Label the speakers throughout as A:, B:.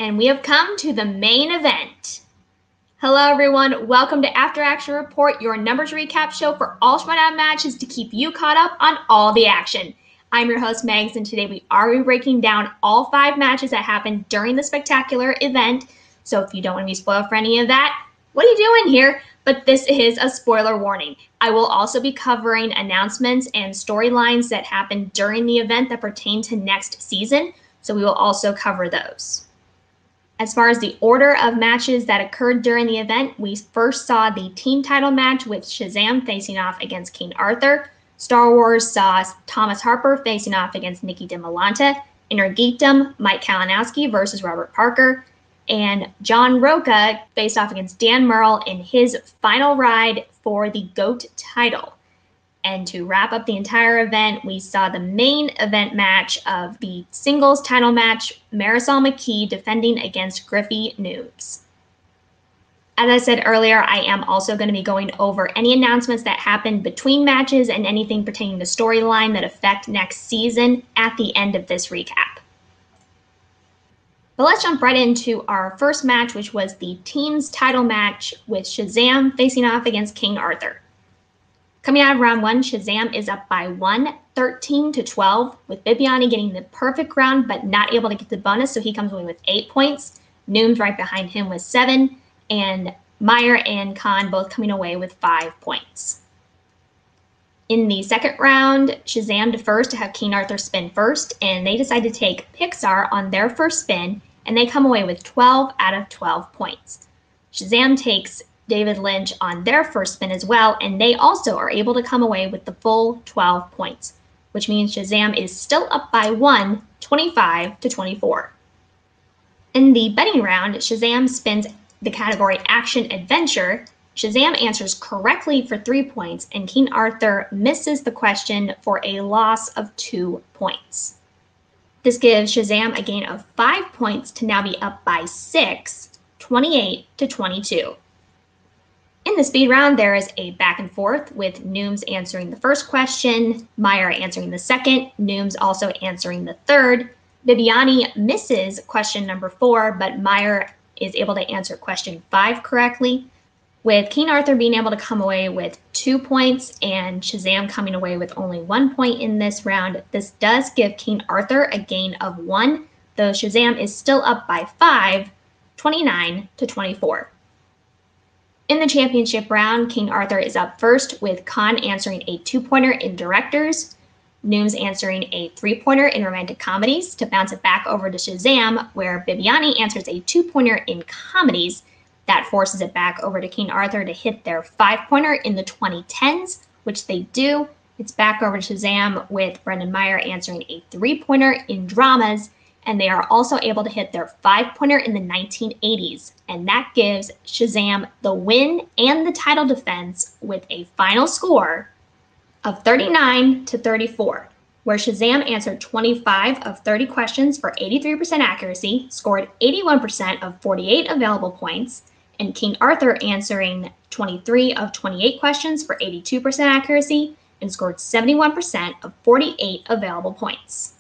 A: And we have come to the main event. Hello everyone, welcome to After Action Report, your numbers recap show for all SmartOut matches to keep you caught up on all the action. I'm your host Megs, and today we are breaking down all 5 matches that happened during the spectacular event. So if you don't want to be spoiled for any of that, what are you doing here? But this is a spoiler warning. I will also be covering announcements and storylines that happened during the event that pertain to next season, so we will also cover those. As far as the order of matches that occurred during the event, we first saw the team title match with Shazam facing off against King Arthur. Star Wars saw Thomas Harper facing off against Nikki DiMolanta. Inner Geekdom, Mike Kalinowski versus Robert Parker. And John Roca faced off against Dan Murrell in his final ride for the GOAT title. And to wrap up the entire event, we saw the main event match of the singles title match, Marisol McKee defending against Griffey Noobs. As I said earlier, I am also going to be going over any announcements that happened between matches and anything pertaining to storyline that affect next season at the end of this recap. But let's jump right into our first match, which was the team's title match with Shazam facing off against King Arthur. Coming out of round 1, Shazam is up by 1, 13-12, with Bibiani getting the perfect round but not able to get the bonus, so he comes away with 8 points. Nooms right behind him with 7, and Meyer and Khan both coming away with 5 points. In the second round, Shazam defers to have King Arthur spin first, and they decide to take Pixar on their first spin, and they come away with 12 out of 12 points. Shazam takes David Lynch on their first spin as well, and they also are able to come away with the full 12 points, which means Shazam is still up by 1, 25-24. In the betting round, Shazam spins the category Action Adventure. Shazam answers correctly for 3 points, and King Arthur misses the question for a loss of 2 points. This gives Shazam a gain of 5 points to now be up by 6, 28-22. In the speed round, there is a back and forth with Nooms answering the first question, Meyer answering the second, Nooms also answering the third. Bibiani misses question number 4, but Meyer is able to answer question 5 correctly, with King Arthur being able to come away with 2 points and Shazam coming away with only 1 point in this round. This does give King Arthur a gain of 1, though Shazam is still up by 5, 29-24. In the championship round, King Arthur is up first, with Khan answering a 2-pointer in directors, Nooms answering a 3-pointer in romantic comedies to bounce it back over to Shazam, where Bibiani answers a 2-pointer in comedies. That forces it back over to King Arthur to hit their 5-pointer in the 2010s, which they do. It's back over to Shazam, with Brendan Meyer answering a 3-pointer in dramas, and they are also able to hit their 5-pointer in the 1980s, and that gives Shazam the win and the title defense with a final score of 39-34, where Shazam answered 25 of 30 questions for 83% accuracy, scored 81% of 48 available points, and King Arthur answering 23 of 28 questions for 82% accuracy and scored 71% of 48 available points.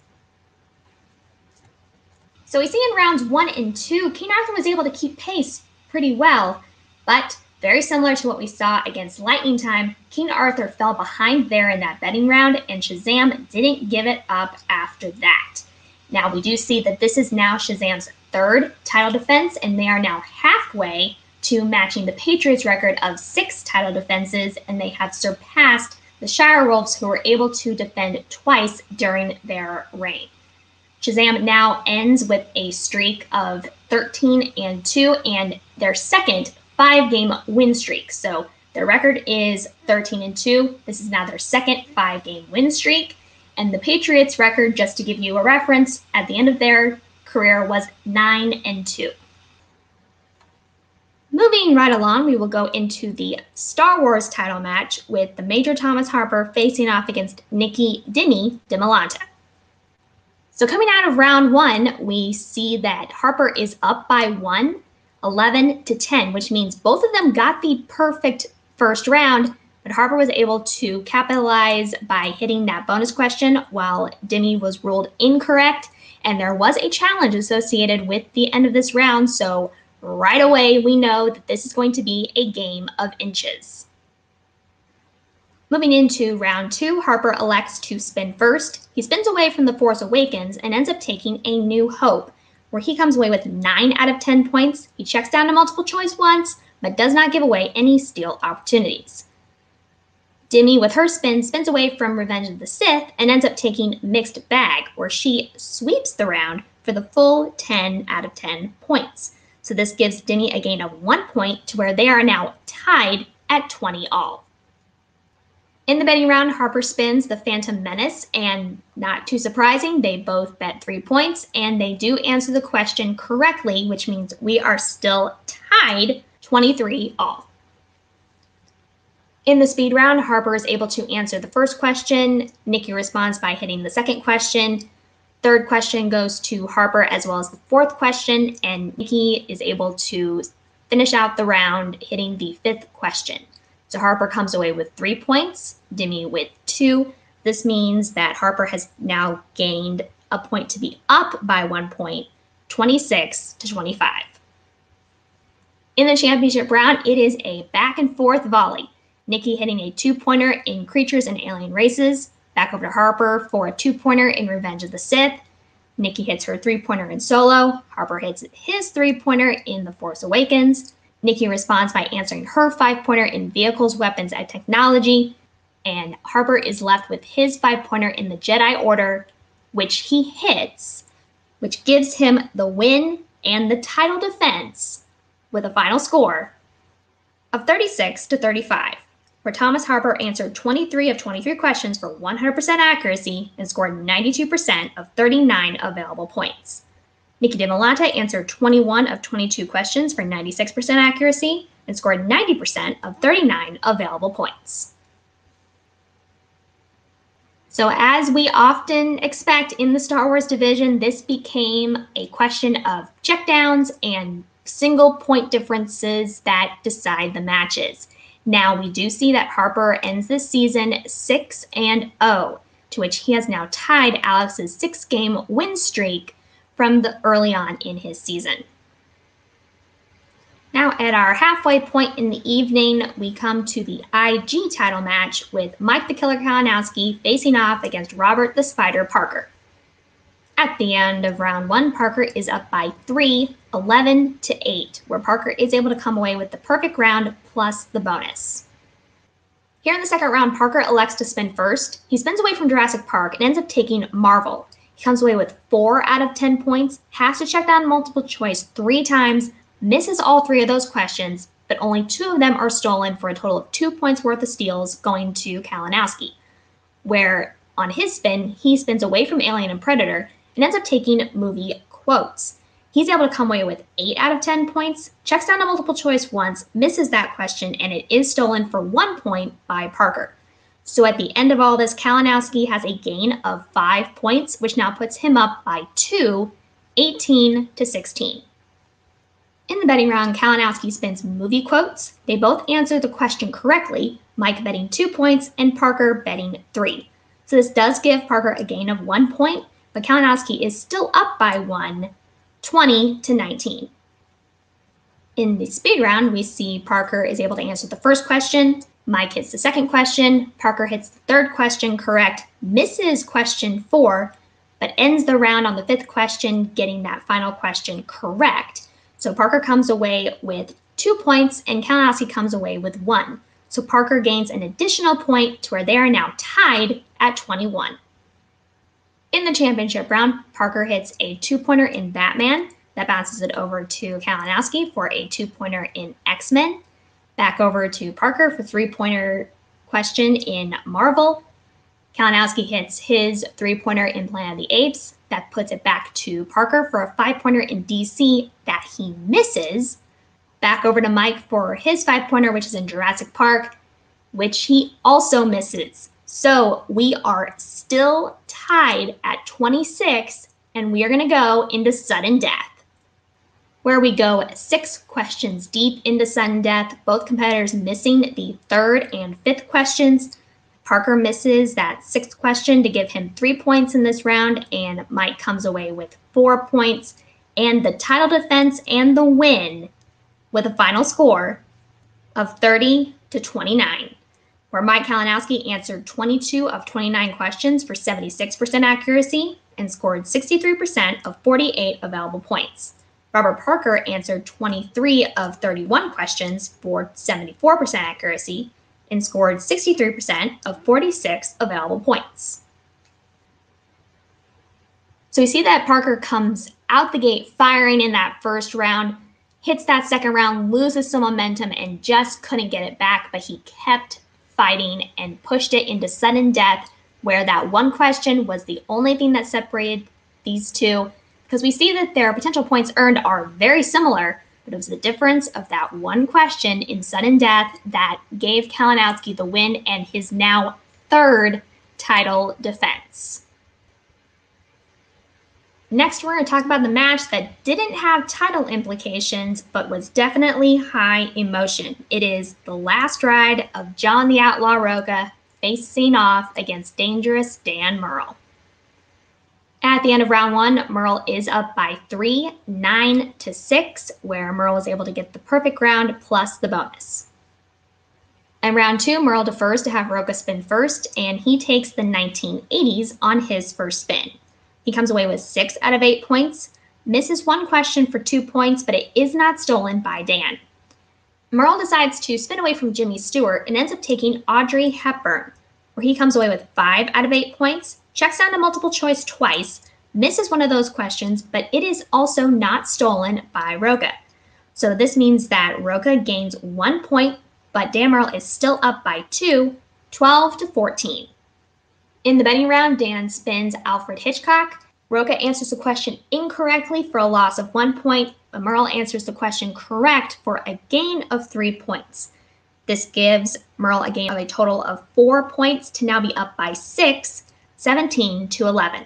A: So we see in rounds 1 and 2, King Arthur was able to keep pace pretty well, but very similar to what we saw against Lightning Time, King Arthur fell behind there in that betting round, and Shazam didn't give it up after that. Now we do see that this is now Shazam's 3rd title defense, and they are now halfway to matching the Patriots' record of 6 title defenses, and they have surpassed the Shire Wolves, who were able to defend twice during their reign. Shazam now ends with a streak of 13-2 and their second 5-game win streak. So their record is 13-2. This is now their second 5-game win streak. And the Patriots' record, just to give you a reference, at the end of their career was 9-2. Moving right along, we will go into the Star Wars title match with the Major Thomas Harper facing off against Nikki DiMolanta. So coming out of round 1, we see that Harper is up by 1, 11-10, which means both of them got the perfect first round, but Harper was able to capitalize by hitting that bonus question while Dimmy was ruled incorrect, And there was a challenge associated with the end of this round, so right away we know that this is going to be a game of inches. Moving into round 2, Harper elects to spin first. He spins away from The Force Awakens and ends up taking A New Hope, where he comes away with 9 out of 10 points. He checks down to multiple choice once, but does not give away any steal opportunities. Demi, with her spin, spins away from Revenge of the Sith and ends up taking Mixed Bag, where she sweeps the round for the full 10 out of 10 points. So this gives Demi a gain of 1 point to where they are now tied at 20 all. In the betting round, Harper spins The Phantom Menace, and not too surprising, they both bet 3 points, and they do answer the question correctly, which means we are still tied 23 all. In the speed round, Harper is able to answer the first question. Nikki responds by hitting the second question. Third question goes to Harper as well as the fourth question, and Nikki is able to finish out the round hitting the fifth question. So Harper comes away with 3 points, Demi with 2. This means that Harper has now gained a point to be up by 1 point, 26 to 25. In the championship round, it is a back and forth volley. Nikki hitting a 2-pointer in Creatures and Alien Races. Back over to Harper for a 2-pointer in Revenge of the Sith. Nikki hits her 3-pointer in Solo. Harper hits his 3-pointer in The Force Awakens. Nikki responds by answering her 5-pointer in Vehicles, Weapons, and Technology. And Harper is left with his 5-pointer in the Jedi Order, which he hits, which gives him the win and the title defense with a final score of 36 to 35, where Thomas Harper answered 23 of 23 questions for 100% accuracy and scored 92% of 39 available points. Nikki DeMolante answered 21 of 22 questions for 96% accuracy and scored 90% of 39 available points. So as we often expect in the Star Wars division, this became a question of checkdowns and single point differences that decide the matches. Now we do see that Harper ends this season 6-0, to which he has now tied Alex's 6-game win streak from the early on in his season. Now at our halfway point in the evening, we come to the IG title match with Mike the Killer Kalinowski facing off against Robert the Spider Parker. At the end of round 1, Parker is up by 3, 11 to 8, where Parker is able to come away with the perfect round plus the bonus. Here in the second round, Parker elects to spin first. He spins away from Jurassic Park and ends up taking Marvel. He comes away with 4 out of 10 points, has to check down multiple choice 3 times, misses all 3 of those questions, but only 2 of them are stolen for a total of 2 points worth of steals going to Kalinowski, where on his spin, he spins away from Alien and Predator and ends up taking movie quotes. He's able to come away with 8 out of 10 points, checks down a multiple choice once, misses that question, and it is stolen for 1 point by Parker. So at the end of all this, Kalinowski has a gain of 5 points, which now puts him up by 2, 18 to 16. In the betting round, Kalinowski spins movie quotes. They both answer the question correctly, Mike betting 2 points and Parker betting 3. So this does give Parker a gain of 1 point, but Kalinowski is still up by 1, 20 to 19. In the speed round, we see Parker is able to answer the first question. Mike hits the second question. Parker hits the third question correct, misses question 4, but ends the round on the 5th question, getting that final question correct. So Parker comes away with 2 points and Kalinowski comes away with 1. So Parker gains an additional point to where they are now tied at 21. In the championship round, Parker hits a 2-pointer in Batman. That bounces it over to Kalinowski for a 2-pointer in X-Men. Back over to Parker for 3-pointer question in Marvel. Kalinowski hits his 3-pointer in Planet of the Apes. That puts it back to Parker for a 5-pointer in DC that he misses. Back over to Mike for his 5-pointer, which is in Jurassic Park, which he also misses. So we are still tied at 26, and we are going to go into sudden death, where we go 6 questions deep into sudden death, both competitors missing the 3rd and 5th questions. Parker misses that 6th question to give him 3 points in this round, and Mike comes away with 4 points and the title defense and the win with a final score of 30-29, where Mike Kalinowski answered 22 of 29 questions for 76% accuracy and scored 63% of 48 available points. Robert Parker answered 23 of 31 questions for 74% accuracy and scored 63% of 46 available points. So we see that Parker comes out the gate firing in that first round, hits that second round, loses some momentum, and just couldn't get it back, but he kept fighting and pushed it into sudden death, where that one question was the only thing that separated these two, because we see that their potential points earned are very similar, but it was the difference of that one question in sudden death that gave Kalinowski the win and his now 3rd title defense. Next, we're going to talk about the match that didn't have title implications, but was definitely high emotion. It is the last ride of John the Outlaw Roca facing off against dangerous Dan Murrell. At the end of round 1, Murrell is up by 3, 9-6, where Murrell was able to get the perfect round plus the bonus. In round 2, Murrell defers to have Roca spin first, and he takes the 1980s on his first spin. He comes away with 6 out of 8 points, misses one question for 2 points, but it is not stolen by Dan. Murrell decides to spin away from Jimmy Stewart and ends up taking Audrey Hepburn, where he comes away with 5 out of 8 points, checks down to multiple choice twice, misses one of those questions, but it is also not stolen by Roca. So this means that Roca gains 1 point, but Dan Murrell is still up by 2, 12-14. In the betting round, Dan spins Alfred Hitchcock. Roca answers the question incorrectly for a loss of 1 point, but Murrell answers the question correct for a gain of 3 points. This gives Murrell a gain of a total of 4 points to now be up by 6, 17-11.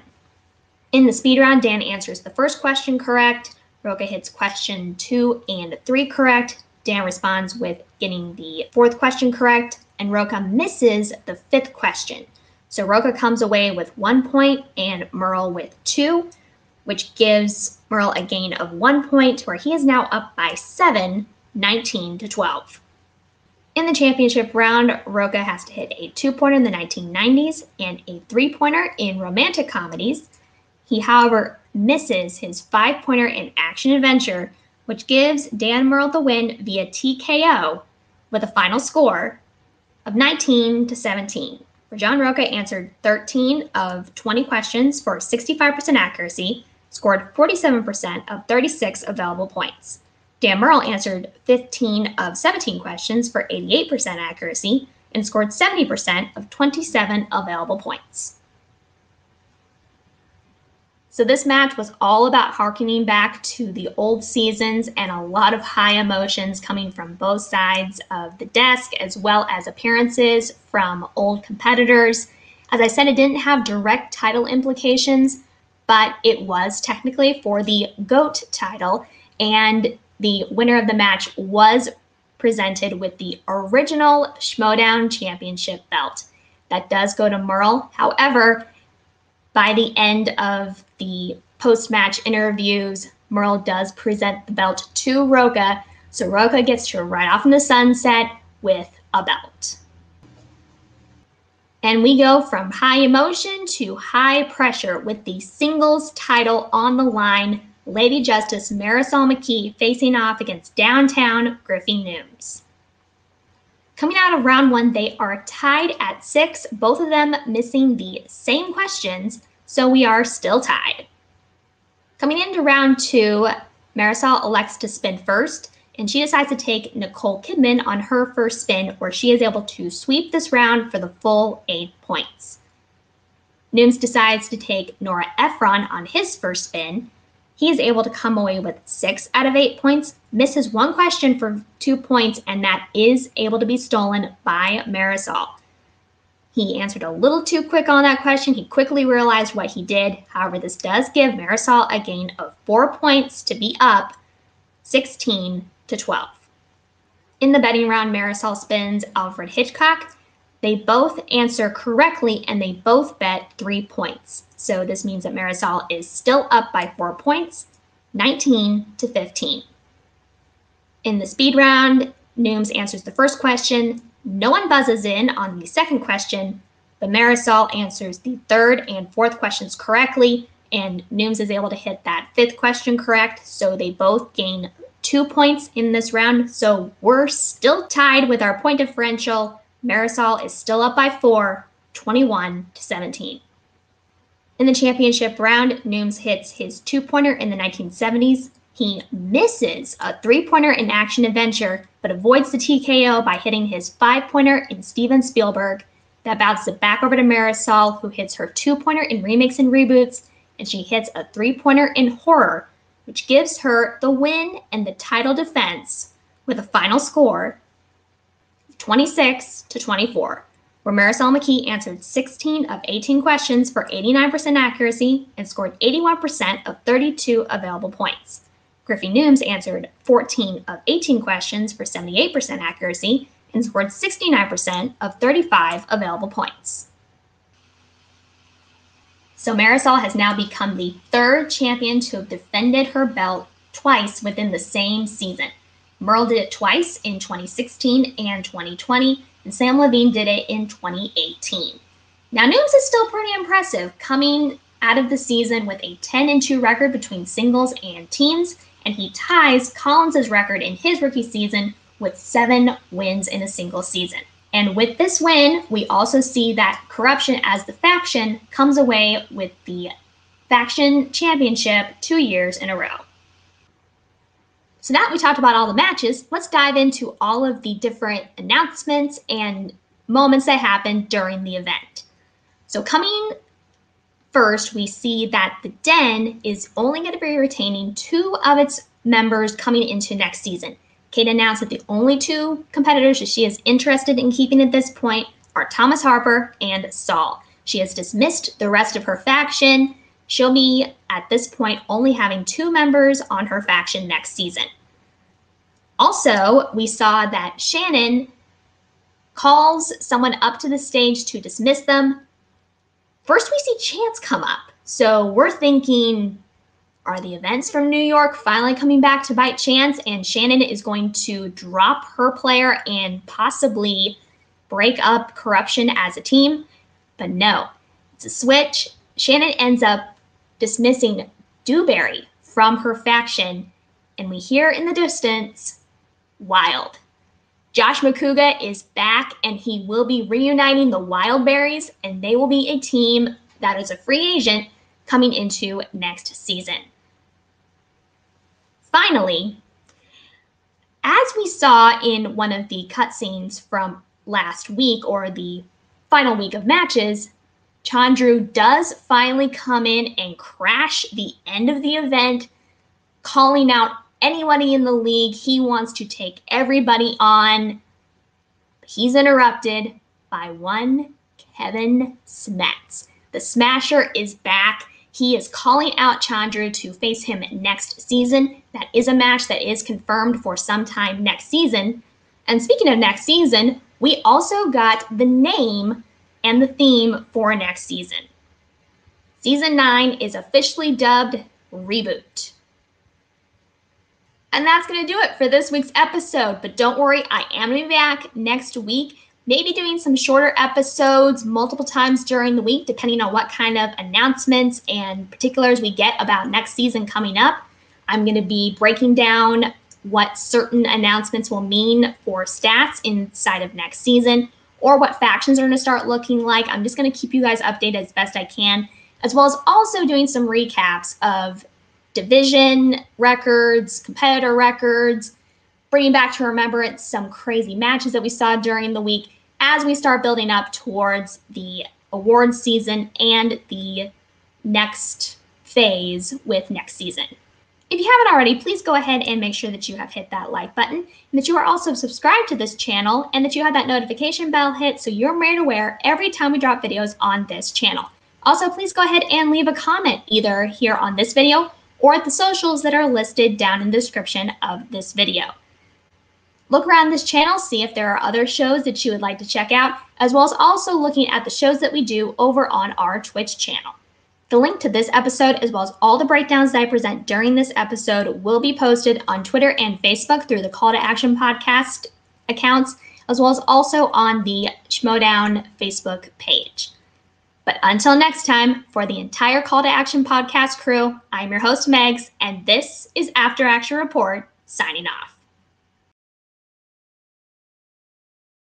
A: In the speed round, Dan answers the first question correct. Roca hits question 2 and 3 correct. Dan responds with getting the 4th question correct, and Roca misses the 5th question. So Roca comes away with 1 point and Murrell with 2, which gives Murrell a gain of 1 point, where he is now up by 7, 19-12. In the championship round, Roca has to hit a 2-pointer in the 1990s and a 3-pointer in romantic comedies. He, however, misses his 5-pointer in action-adventure, which gives Dan Murrell the win via TKO with a final score of 19-17. Where John Roca answered 13 of 20 questions for 65% accuracy, scored 47% of 36 available points. Dan Murrell answered 15 of 17 questions for 88% accuracy and scored 70% of 27 available points. So this match was all about harkening back to the old seasons and a lot of high emotions coming from both sides of the desk, as well as appearances from old competitors. As I said, it didn't have direct title implications, but it was technically for the GOAT title, and the winner of the match was presented with the original Schmoedown Championship belt. That does go to Murrell. However, by the end of the post-match interviews, Murrell does present the belt to Roca, so Roca gets to ride off in the sunset with a belt. And we go from high emotion to high pressure with the singles title on the line. Lady Justice Marisol McKee facing off against Downtown Griffey Nooms. Coming out of round 1, they are tied at 6, both of them missing the same questions, so we are still tied. Coming into round 2, Marisol elects to spin first, and she decides to take Nicole Kidman on her first spin, where she is able to sweep this round for the full 8 points. Nooms decides to take Nora Ephron on his first spin. He is able to come away with 6 out of 8 points, misses one question for 2 points, and that is able to be stolen by Marisol. He answered a little too quick on that question. He quickly realized what he did. However, this does give Marisol a gain of 4 points to be up 16-12. In the betting round, Marisol spins Alfred Hitchcock. They both answer correctly and they both bet 3 points. So this means that Marisol is still up by 4 points, 19-15. In the speed round, Nooms answers the first question. No one buzzes in on the second question, but Marisol answers the third and fourth questions correctly, and Nooms is able to hit that fifth question correct, so they both gain 2 points in this round. So we're still tied with our point differential. Marisol is still up by 4, 21-17. In the championship round, Nooms hits his 2-pointer in the 1970s. He misses a 3-pointer in Action Adventure, but avoids the TKO by hitting his 5-pointer in Steven Spielberg. That bounces it back over to Marisol, who hits her 2-pointer in Remakes and Reboots, and she hits a 3-pointer in Horror, which gives her the win and the title defense with a final score of 26-24, where Marisol McKee answered 16 of 18 questions for 89% accuracy and scored 81% of 32 available points. Griffey Nooms answered 14 of 18 questions for 78% accuracy and scored 69% of 35 available points. So Marisol has now become the third champion to have defended her belt twice within the same season. Merle did it twice in 2016 and 2020, and Sam Levine did it in 2018. Now Nooms is still pretty impressive, coming out of the season with a 10-2 record between singles and teams, and he ties Collins' record in his rookie season with 7 wins in a single season. And with this win, we also see that Corruption as the faction comes away with the faction championship 2 years in a row. So now that we talked about all the matches, let's dive into all of the different announcements and moments that happened during the event. So coming first, we see that the Den is only going to be retaining 2 of its members coming into next season. Kate announced that the only 2 competitors that she is interested in keeping at this point are Thomas Harper and Saul. She has dismissed the rest of her faction. She'll be, at this point, only having 2 members on her faction next season. Also, we saw that Shannon calls someone up to the stage to dismiss them. First, we see Chance come up. So we're thinking, are the events from New York finally coming back to bite Chance, and Shannon is going to drop her player and possibly break up Corruption as a team? But no, it's a switch. Shannon ends up dismissing Dewberry from her faction, and we hear in the distance, Wild. Josh Makuga is back, and he will be reuniting the Wildberries, and they will be a team that is a free agent coming into next season. Finally, as we saw in one of the cutscenes from last week, or the final week of matches, Chandru does finally come in and crash the end of the event, calling out anybody in the league. He wants to take everybody on. He's interrupted by one Kevin Smets. The Smasher is back. He is calling out Chandru to face him next season. That is a match that is confirmed for sometime next season. And speaking of next season, we also got the name and the theme for next season. Season 9 is officially dubbed Reboot. And that's going to do it for this week's episode. But don't worry, I am going to be back next week, maybe doing some shorter episodes multiple times during the week, depending on what kind of announcements and particulars we get about next season coming up. I'm going to be breaking down what certain announcements will mean for stats inside of next season, or what factions are going to start looking like. I'm just going to keep you guys updated as best I can, as well as also doing some recaps of division records, competitor records, bringing back to remembrance some crazy matches that we saw during the week as we start building up towards the awards season and the next phase with next season. If you haven't already, please go ahead and make sure that you have hit that like button, and that you are also subscribed to this channel, and that you have that notification bell hit so you're made aware every time we drop videos on this channel. Also, please go ahead and leave a comment either here on this video or at the socials that are listed down in the description of this video. Look around this channel, see if there are other shows that you would like to check out, as well as also looking at the shows that we do over on our Twitch channel. The link to this episode, as well as all the breakdowns that I present during this episode, will be posted on Twitter and Facebook through the Call to Action podcast accounts, as well as also on the Schmodown Facebook page. But until next time, for the entire Call to Action podcast crew, I'm your host, Megs, and this is After Action Report, signing off.